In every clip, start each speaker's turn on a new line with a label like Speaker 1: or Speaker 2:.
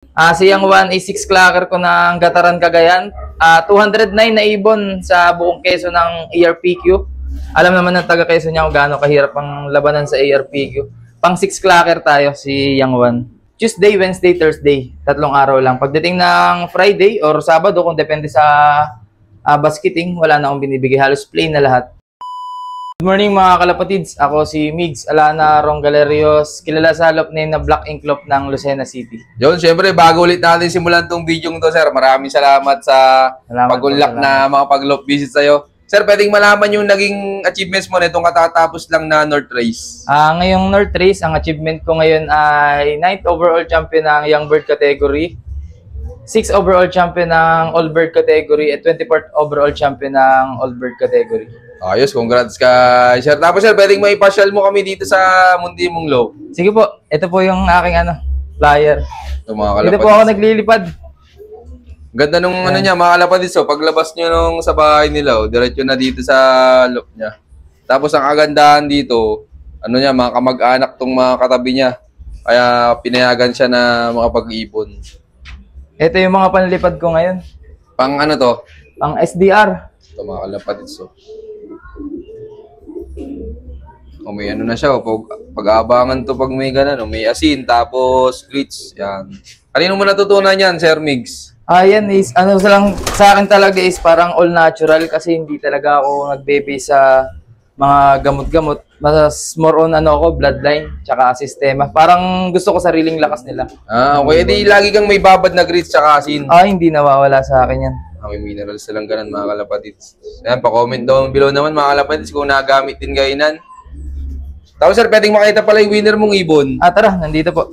Speaker 1: Si Yang Juan is 6 clocker ko ng Gataran Cagayan. 209 na ibon sa buong Quezon ng ARPQ. Alam naman ng taga Quezon niya kung gaano kahirap ang labanan sa ARPQ. Pang 6 clocker tayo si Yang Juan. Tuesday, Wednesday, Thursday. 3 araw lang. Pagdating ng Friday or Sabado, kung depende sa basketing, wala na akong binibigay. Halos plain na lahat. Good morning mga kalapatids. Ako si Migs Alana Rongalerios, kilala sa lop name na Black Ink Lop ng Lucena City.
Speaker 2: Yun, syempre bago ulit natin simulan tong video to, sir. Maraming salamat sa pag-unlock na mga pag-lop visit sa'yo. Sir, pwedeng malaman yung naging achievements mo na itong katatapos lang na North Race.
Speaker 1: Ngayong North Race, ang achievement ko ngayon ay 9th overall champion ng Young Bird category, 6th overall champion ng All Bird category, at 24th overall champion ng All Bird category.
Speaker 2: Ayos, congrats ka, sir. Tapos, sir, pwedeng maipasyal mo kami dito sa Mundi Mong Low.
Speaker 1: Sige po, ito po yung aking flyer.
Speaker 2: Ito, mga kalapad.
Speaker 1: Dito po ako naglilipad.
Speaker 2: Ganda nung niya, mga kalapad. So, paglabas nyo nung sa bahay nila, diretso na dito sa loop niya. Tapos, ang kagandahan dito, mga kamag-anak tong mga katabi niya. Kaya pinayagan siya na makapag-ipon.
Speaker 1: Ito yung mga panlipad ko ngayon.
Speaker 2: Pang ano to?
Speaker 1: Pang SDR.
Speaker 2: Ito, mga kalapad. So, may na siya, pag-aabangan to pag may ganun, may asin, tapos grits, yan. Kanino mo natutunan yan, Sir Migs?
Speaker 1: Yan is, sa akin talaga is parang all natural kasi hindi talaga ako nagbebe sa mga gamot-gamot. Mas more on bloodline, tsaka sistema. Parang gusto ko sariling lakas nila.
Speaker 2: Okay, di lagi kang may babad na grits tsaka asin.
Speaker 1: Hindi nawawala sa akin yan.
Speaker 2: May minerals na lang ganun, mga kalapatids. Ayan, pa-comment down below naman, mga kalapatids, kung nagamit din kainan. Tapos, sir, pwedeng makita pala yung winner mong ibon.
Speaker 1: Tara, nandito po.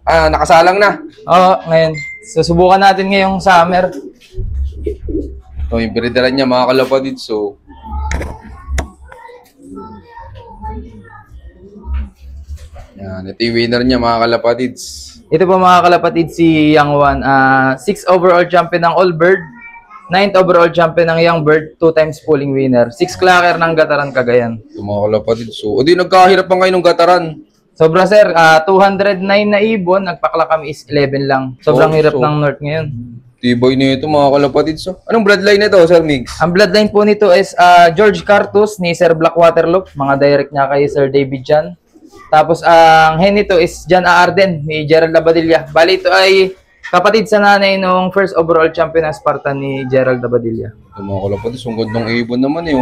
Speaker 2: Nakasalang na.
Speaker 1: Oo, ngayon. Susubukan natin ngayong summer.
Speaker 2: Ito, yung piridaran niya, mga kalapatids. So, yan, ito yung winner niya, mga kalapatids.
Speaker 1: Ito po, mga kalapatids, si Yang Juan. 6 overall champion ng All Bird. 9th overall champion ng Young Bird, 2 times pulling winner. 6 clocker ng Gataran Cagayan.
Speaker 2: Ito, mga kalapatids. So, di nagkahirap pa ngayon ng Gataran.
Speaker 1: Sobra, sir. 209 na ibon. Nagpakla kami is 11 lang. Sobrang hirap ng North ngayon.
Speaker 2: Tibay nito, mga kalapatids. So, anong bloodline nito, Sir Migs?
Speaker 1: Ang bloodline po nito is George Cartus ni Sir Blackwater Loop. Mga direct niya kay Sir David Jan. Tapos, ang hen nito is Jan A. Arden ni Gerald Abadilla. Bali, ito ay kapatid sa nanay nung first overall champion ng Spartan ni Gerald Abadilla.
Speaker 2: Ito, mga kalapatids. Ang gandang ibon naman eh.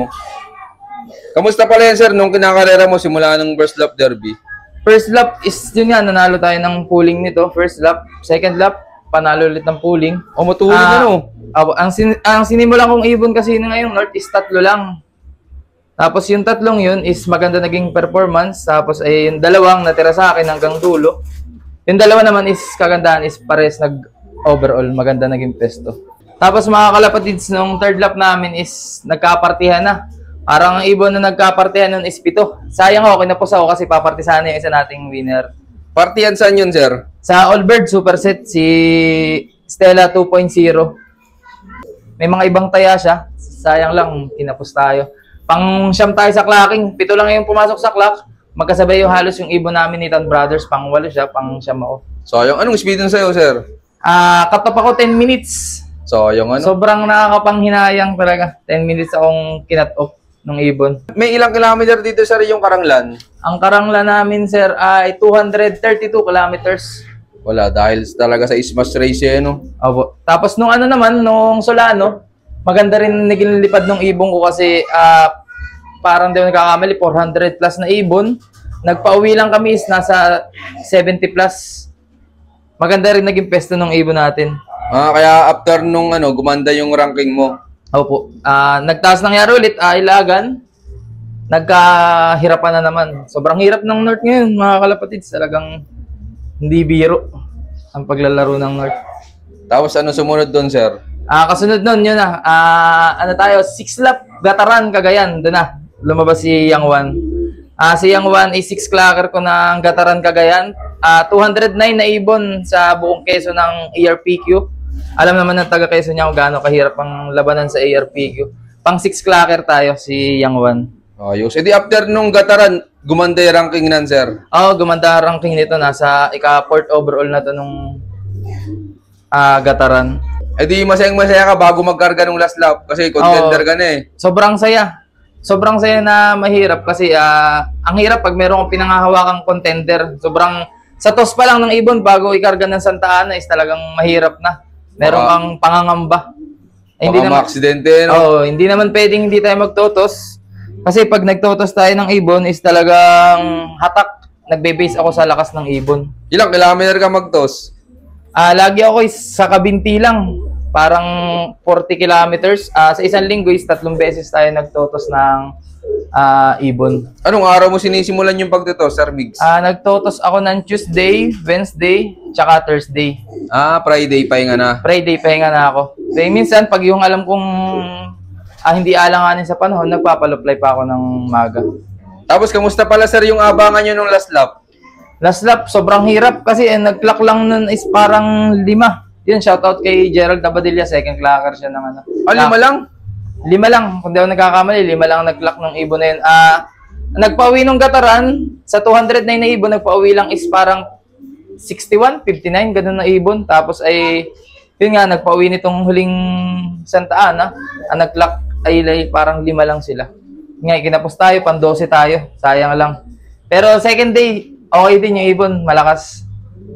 Speaker 2: Kamusta pala yan, sir, nung kinakarera mo simula ng first lap derby?
Speaker 1: First lap is yun nga, nanalo tayo ng pooling nito. First lap. Second lap, panalo ulit ng pooling.
Speaker 2: Matuling
Speaker 1: Ang sinimulan kong ibon kasi ngayong North is 3 lang. Tapos yung 3 yun is maganda naging performance. Tapos ay yung 2 natira sa akin hanggang dulo. Yung 2 naman is kagandahan is pares nag-overall. Maganda naging pesto. Tapos mga kalapatids, nung third lap namin is nagkapartihan na. Parang ang ibon na nagkapartihan nun is 7. Sayang ako, kinapos ako kasi papartisahan yung isa nating winner.
Speaker 2: Partihan saan yun, sir?
Speaker 1: Sa All Bird Superset, si Stella 2.0. May mga ibang taya siya. Sayang lang, kinapos tayo. Pang-siyam tayo sa clocking. 7 lang yung pumasok sa clock. Magkasabay yung halos yung ibon namin ni Tan Brothers. Pang-8 siya, pang-siyam ako.
Speaker 2: Sayang. Anong speed nun sa'yo, sir?
Speaker 1: Cut-off ako 10 minutes.
Speaker 2: Sayang
Speaker 1: Sobrang nakakapanghinayang talaga. 10 minutes akong kinat-off ng ibon.
Speaker 2: May ilang kilometer dito, sir, yung Karanglan?
Speaker 1: Ang Karanglan namin, sir, ay 232 kilometers.
Speaker 2: Wala, dahil talaga sa Smash Race eh, no?
Speaker 1: Opo. Tapos nung nung Solano, maganda rin nagilipad ng ibon ko kasi parang di nagkakamali, 400 plus na ibon. Nagpauwi lang kami is nasa 70 plus. Maganda rin naging pesto ng ibon natin.
Speaker 2: Kaya after nung gumanda yung ranking mo.
Speaker 1: Opo. Nagtaas nangyari ulit, Ilagan. Nagkahirapan na naman. Sobrang hirap ng North ngayon, mga kalapatids. Talagang hindi biro ang paglalaro ng North.
Speaker 2: Tapos ano sumunod doon, sir?
Speaker 1: Kasunod nun, yun na. 6 lap, Gataran, Cagayan. Doon na, lumabas si Yang Juan. Si Yang Juan ay 6 clocker ko ng Gataran, Cagayan. 209 na ibon sa buong Quezon ng ARPQ. Alam naman ng taga Quezon niya kung gaano kahirap ang labanan sa ARPQ. Pang 6 clocker tayo si Yang Juan.
Speaker 2: Ayos. Edi after nung Gataran, gumanda yung ranking nan, sir?
Speaker 1: Gumanda ang ranking nito. Nasa ika-4th overall na to nung Gataran.
Speaker 2: Eh di masayang-masaya ka bago magkarga ng last lap kasi contender ka na eh.
Speaker 1: Sobrang saya. Sobrang saya na mahirap kasi ang hirap pag meron kang pinangahawakang contender. Sobrang sa toss pa lang ng ibon bago ikarga ng Santa Ana is talagang mahirap na. Meron kang pangangamba.
Speaker 2: Hindi naman aksidente, no?
Speaker 1: Hindi naman pwedeng hindi tayo magtotos. Kasi pag nagtotos tayo ng ibon is talagang hatak. Nagbe-base ako sa lakas ng ibon.
Speaker 2: Ilang kilometer ka magtos?
Speaker 1: Lagi ako is sa Kabinti lang. Parang 40 kilometers. Sa isang linggo is 3 beses tayo nagtotos ng ibon.
Speaker 2: Anong araw mo sinisimulan yung pagtotos, Sir Migs?
Speaker 1: Nagtotos ako ng Tuesday, Wednesday, tsaka Thursday.
Speaker 2: Friday pahinga na.
Speaker 1: Friday pahinga na ako. So, minsan, pag yung alam kong hindi alanganin sa panahon, nagpapaluplay pa ako ng maga.
Speaker 2: Tapos, kamusta pala, sir, yung abangan nyo nung last lap?
Speaker 1: Last lap, sobrang hirap kasi nag-clock lang nun is parang 5. Yun, shoutout kay Gerald Abadilla, second clocker siya ng ano.
Speaker 2: 5 lang?
Speaker 1: 5 lang. Kung di ako nagkakamali, 5 lang nag-clock ng ibon na yun. Nagpauwi nung Gataran, sa 209 na ibon, nagpauwi lang is parang 61, 59, ganun na ibon. Tapos ay, yun nga, nagpauwi nitong huling Santa Ana. Ang nag-clock ay parang 5 lang sila. Nga, kinapos tayo, pan 12 tayo. Sayang lang. Pero second day, okay din yung ibon, malakas.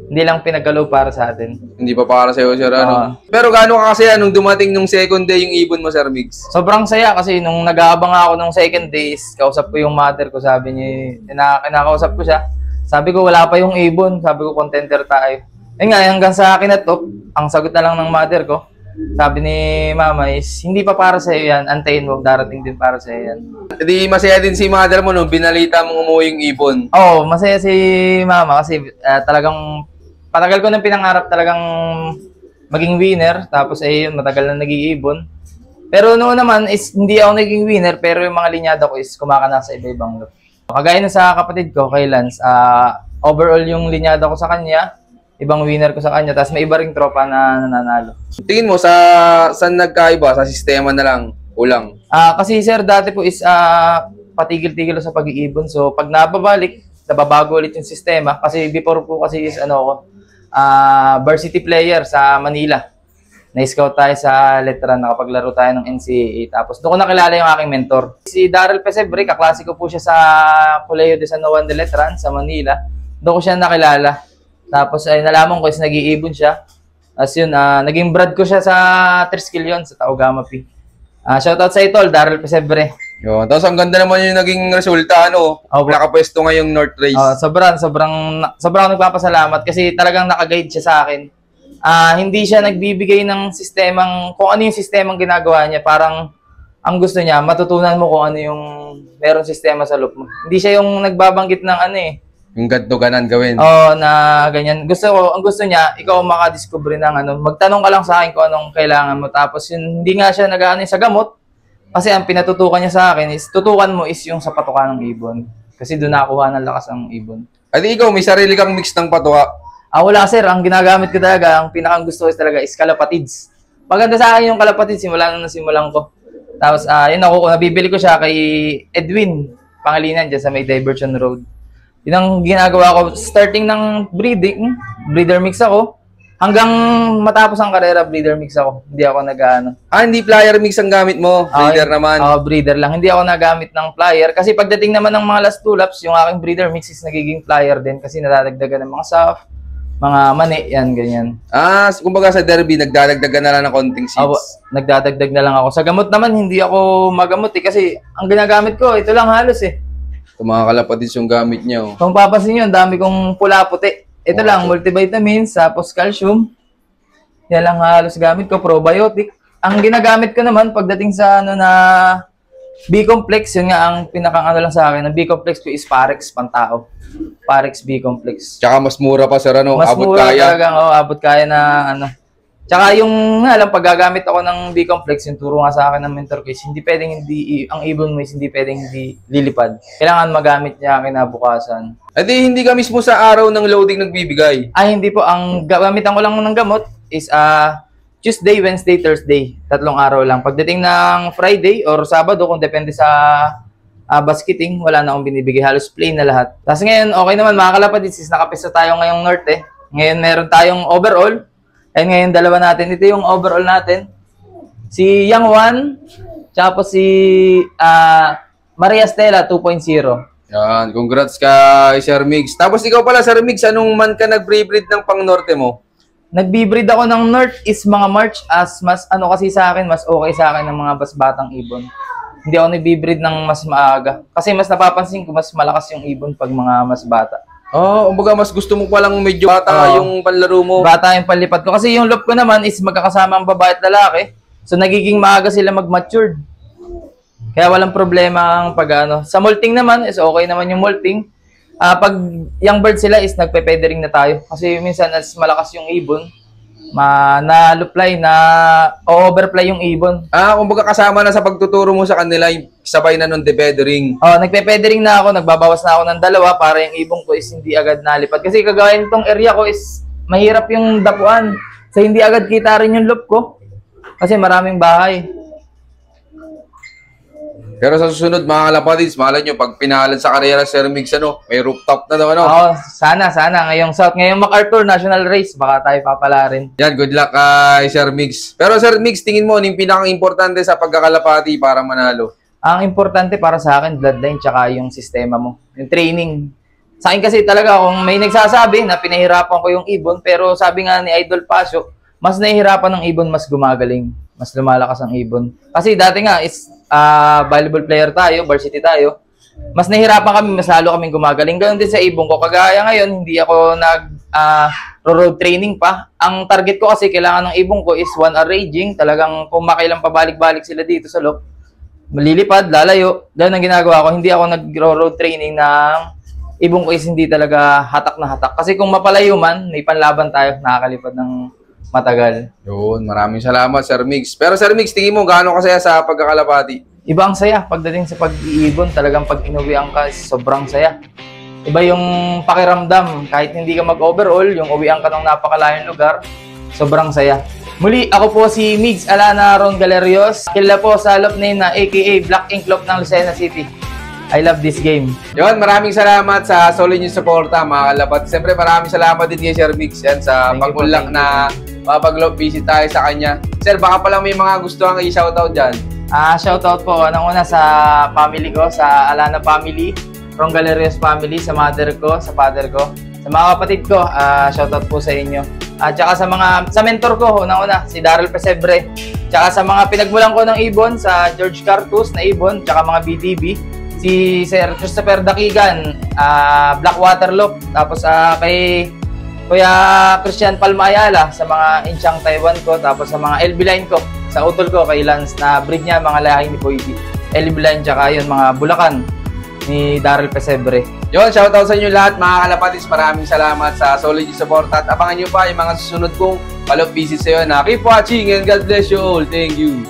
Speaker 1: Hindi lang pinagalaw para sa atin.
Speaker 2: Hindi pa para sa'yo, sir, ano? Pero gaano ka kasi nung dumating nung second day yung ibon mo, Sir Migs?
Speaker 1: Sobrang saya kasi nung nag-aabang ako nung second days, kausap ko yung mother ko, sabi niya, kinakausap ko siya. Sabi ko, wala pa yung ibon. Sabi ko, contender tayo. Yun nga, hanggang sa akin na to, ang sagot na lang ng mother ko, sabi ni mama is, hindi pa para sa'yo yan, antayin mo, darating din para sa'yo yan.
Speaker 2: Hindi masaya din si mother mo nung binalita mong umuwi yung ibon.
Speaker 1: Masaya si mama kasi talagang patagal ko nang pinangarap talagang maging winner. Tapos yun, matagal na nag-iibon. Pero noon naman is hindi ako naging winner pero yung mga linyada ko is kumakana sa iba-ibang lot. Kagaya na sa kapatid ko, kay Lance, overall yung linyada ko sa kanya, ibang winner ko sa kanya, tapos may iba ring tropa na nananalo.
Speaker 2: Tingin mo, saan nagkaiba? Sa sistema na lang? Ulang?
Speaker 1: Kasi sir, dati po is patigil-tigil sa pag-iibon. So pag nababalik, nababago ulit yung sistema. Kasi before po kasi is varsity player sa Manila. Na-scout tayo sa Letran, nakapaglaro tayo ng NCAA. Tapos doon ko nakilala yung aking mentor. Si Daryl Pesebre, kaklase ko po siya sa Colegio de San Juan de Letran sa Manila. Doon ko siya nakilala. Tapos ay nalaman ko is nag-iibon siya. As yun, naging brad ko siya sa Triskill yun, sa Taugama P. Shoutout sa Itol, Daryl Pesebre.
Speaker 2: Yun. Tapos ang ganda naman yung naging resulta, nakapwesto ngayong North Race.
Speaker 1: Sobrang nagpapasalamat kasi talagang nakaguide siya sa akin. Hindi siya nagbibigay ng sistemang, kung ano yung sistemang ginagawa niya, parang ang gusto niya, matutunan mo kung ano yung meron sistema sa loop mo. Hindi siya yung nagbabanggit ng
Speaker 2: yung ganito ganan gawin.
Speaker 1: Na ganyan. Ang gusto niya, ikaw makadiscover ng magtanong ka lang sa akin kung anong kailangan mo. Tapos hindi nga siya nag-ano sa gamot. Kasi ang pinatutukan niya sa akin is, tutukan mo is yung sa patuka ng ibon. Kasi doon nakuha ng lakas ang ibon.
Speaker 2: At ikaw, may sarili kang mix ng patuka?
Speaker 1: Wala sir, ang ginagamit ko talaga, ang pinakang gusto ko talaga is kalapatids. Maganda sa akin yung kalapatids, simulan ko. Tapos, nabibili ko siya kay Edwin Pangalinan dyan sa may Diversion Road. Yun ang ginagawa ko, starting ng breeder mix ako. Hanggang matapos ang karera, breeder mix ako. Hindi ako
Speaker 2: hindi flyer mix ang gamit mo. Breeder naman.
Speaker 1: Breeder lang. Hindi ako nagamit ng flyer. Kasi pagdating naman ng mga last 2 laps, yung aking breeder mix is nagiging flyer din. Kasi nadadagdagan ng mga soft, mga mani, yan, ganyan.
Speaker 2: Kumbaga sa derby, nagdadagdagan na lang ng konting seeds.
Speaker 1: Nagdadagdag na lang ako. Sa gamot naman, hindi ako magamot kasi ang ginagamit ko, ito lang halos
Speaker 2: Itong mga kalapatids yung gamit niyo.
Speaker 1: Kung papasin nyo, ang dami kong pula-puti. Ito lang, multivitamins, tapos calcium. Yan lang halos gamit ko, probiotic. Ang ginagamit ko naman pagdating sa B-complex, yun nga ang pinakang lang sa akin. Ang B-complex ko is Parex pantao. Parex B-complex.
Speaker 2: Tsaka mas mura pa sir,
Speaker 1: mas
Speaker 2: abot
Speaker 1: mura
Speaker 2: kaya.
Speaker 1: Talagang, abot kaya na Tsaka yung paggagamit ako ng B-complex, yung turo nga sa akin ng mentor ko is, ang ibon mo is hindi pwedeng hindi lilipad. Kailangan magamit niya kinabukasan.
Speaker 2: Hindi ka mismo sa araw ng loading nagbibigay?
Speaker 1: Hindi po. Ang gamitan ko lang ng gamot is Tuesday, Wednesday, Thursday. 3 araw lang. Pagdating ng Friday or Sabado, kung depende sa basketing, wala na akong binibigay. Halos plain na lahat. Tapos ngayon, okay naman mga kalapatids, nakapisa tayo ngayong North Ngayon meron tayong overall. Ayun ngayon, dalawa natin. Ito yung overall natin. Si Yang Wan, tsaka po si Maria Stella 2.0.
Speaker 2: Yan, congrats kay Sir Migs. Tapos ikaw pala, Sir Migs, anong man ka nag-pre-breed ng pang-norte mo?
Speaker 1: Nag-breed ako ng North is mga March as mas ano kasi sa akin, mas okay sa akin ng mga batang ibon. Hindi ako nag-breed ng mas maaga. Kasi mas napapansin ko, mas malakas yung ibon pag mga mas bata.
Speaker 2: Oh, umbaga mas gusto mo palang medyo bata yung panlaro mo.
Speaker 1: Bata yung panlipat ko. Kasi yung loop ko naman is magkakasama ang babae at lalaki. So nagiging maaga sila mag-matured. Kaya walang problema ang pag-ano. Sa molting naman is okay naman yung molting. Pag young bird sila is nagpe-feathering na tayo. Kasi minsan as malakas yung ibon, na-loopfly, na-overfly yung ibon.
Speaker 2: Kumbaga kasama na sa pagtuturo mo sa kanila, yung sabay na nung de-feathering.
Speaker 1: Nagpe-feathering na ako, nagbabawas na ako ng 2 para yung ibon ko is hindi agad nalipad. Kasi kagaya nitong area ko is mahirap yung dapuan. So hindi agad kita rin yung loop ko. Kasi maraming bahay.
Speaker 2: Pero sa susunod, mga kalapatids, mahala nyo, pag pinahalan sa karera Sir Migs, may rooftop na daw,
Speaker 1: Sana. Ngayong South, ngayong MacArthur National Race, baka tayo papala rin.
Speaker 2: Yan, good luck kay Sir Migs. Pero Sir Migs, tingin mo, yung pinaka-importante sa pagkakalapati para manalo?
Speaker 1: Ang importante para sa akin, bloodline, tsaka yung sistema mo. Yung training. Sa akin kasi talaga, kung may nagsasabi na pinahirapan ko yung ibon, pero sabi nga ni Idol Pasio, mas nahihirapan ng ibon, mas gumagaling. Mas lumalakas ang ibon. Kasi dati nga is volleyball player tayo, varsity tayo. Mas nahihirapan kami, mas lalo kaming gumagaling. Ganoon din sa ibon ko. Kagaya ngayon, hindi ako road training pa. Ang target ko kasi kailangan ng ibon ko is 1 hour raging. Talagang kung makailang pabalik-balik sila dito sa loob, malilipad, lalayo. Ganun ang ginagawa ko. Hindi ako nag-road training ng ibon ko is hindi talaga hatak na hatak. Kasi kung mapalayo man, may panlaban tayo, nakakalipad ng matagal.
Speaker 2: Yun, maraming salamat, Sir Migs. Pero Sir Migs, tingin mo, gaano kasaya sa pagkakalapati?
Speaker 1: Iba ang saya. Pagdating sa pag-iibon, talagang pag inuwian ka, sobrang saya. Iba yung pakiramdam. Kahit hindi ka mag-overall, yung uwian ka ng napakalayong lugar, sobrang saya. Muli, ako po si Migs Alana Ron Galerios. Kilala po sa lop name na aka Black Ink Lop ng Lucena City. I love this game.
Speaker 2: Yun, maraming salamat sa solid yung suporta, mga kalapat. Siyempre, maraming salamat din kay Sir Migs yan sa pag-unlock na mapag-lop visit tayo sa kanya. Sir, baka pala may mga gusto kang i-shoutout dyan.
Speaker 1: Shoutout po, una sa family ko, sa Alana family, Ron Galerios family, sa mother ko, sa father ko, sa mga kapatid ko, shoutout po sa inyo. Tsaka sa mentor ko, una si Daryl Pesebre. Tsaka sa mga pinagmulan ko ng ibon, sa George Cartus na ibon, tsaka mga BDB. Si Sir Christopher Dakigan, Blackwater Loop, tapos kay Kuya Christian Palmayala sa mga Inchang Taiwan ko, tapos sa mga LB line ko, sa utol ko kay Lance na breed niya mga lahi ni Boy D. LB line tsaka yun mga Bulacan ni Daryl Pesebre.
Speaker 2: Yun, shoutout sa inyo lahat mga kalapatis. Maraming salamat sa solid support at abangan nyo pa yung mga susunod kong palop visit sa iyo na keep watching and God bless you all. Thank you.